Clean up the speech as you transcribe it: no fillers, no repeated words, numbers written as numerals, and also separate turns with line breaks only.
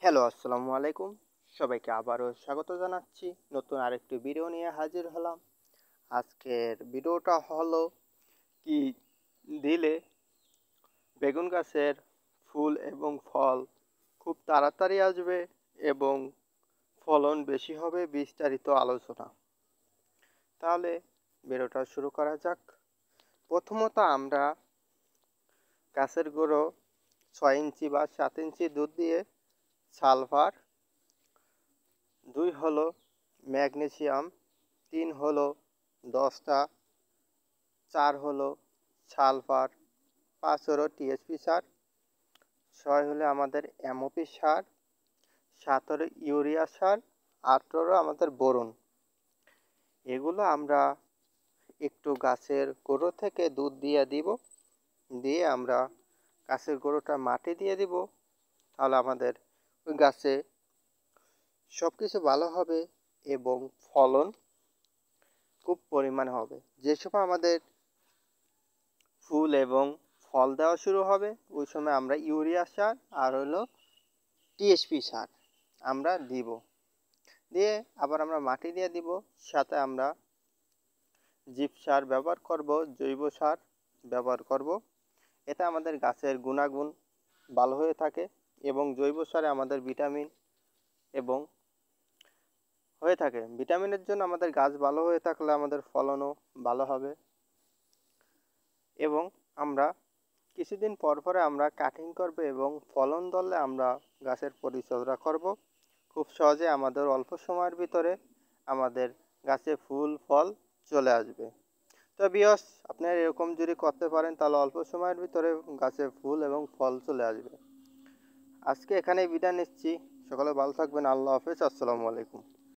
Hello, আসসালামু আলাইকুম। সবাইকে আবারও স্বাগত জানাচ্ছি। নতুন আরেকটি ভিডিও নিয়ে হাজির হলাম। আজকের ভিডিওটা হলো কি দিলে বেগুন গাছের ফুল এবং ফল খুব তাড়াতাড়ি আসবে এবং ফলন বেশি হবে, বিস্তারিত আলোচনা। তাহলে ভিডিওটা শুরু করা যাক। প্রথমত আমরা গাছের গোড়ো 6 ইঞ্চি বা 7 ইঞ্চি দুধ দিয়ে সালফার, 2 হলো ম্যাগনেসিয়াম, 3 হলো দস্তা, 4 হলো সালফার, 5 হলো টিএসপি সার, 6 হলো আমাদের এমওপি সার, 7 হলো ইউরিয়া সার, 8 হলো আমাদের বোরন। এগুলো আমরা একটু গাছের গোড়ো থেকে দুধ দিয়ে দিব, দিয়ে আমরা গাছের গোড়োটা মাটি দিয়ে দিব। তাহলে আমাদের ওই গাছে সব কিছু ভালো হবে এবং ফলন খুব পরিমাণে হবে। যে সময় আমাদের ফুল এবং ফল দেওয়া শুরু হবে ওই সময় আমরা ইউরিয়া সার আর হলো টিএসপি সার আমরা দিব, দিয়ে আবার আমরা মাটি দিয়ে দিব। সাথে আমরা জীব সার ব্যবহার করব, জৈব সার ব্যবহার করব। এতে আমাদের গাছের গুণাগুণ ভালো হয়ে থাকে এবং জৈব সারে আমাদের ভিটামিন এবং হয়ে থাকে। ভিটামিনের জন্য আমাদের গাছ ভালো হয়ে থাকলে আমাদের ফলনও ভালো হবে। এবং আমরা কিছুদিন পর পরে আমরা কাটিং করব এবং ফলন ধরলে আমরা গাছের পরিচর্যা করব। খুব সহজে আমাদের অল্প সময়ের ভিতরে আমাদের গাছে ফুল ফল চলে আসবে। তো ভিউয়ার্স, আপনারা এরকম যদি করতে পারেন তাহলে অল্প সময়ের ভিতরে গাছে ফুল এবং ফল চলে আসবে। আজকে এখানেই বিদায় নিচ্ছি। সকলে ভালো থাকবেন। আল্লাহ হাফেজ। আসসালামু আলাইকুম।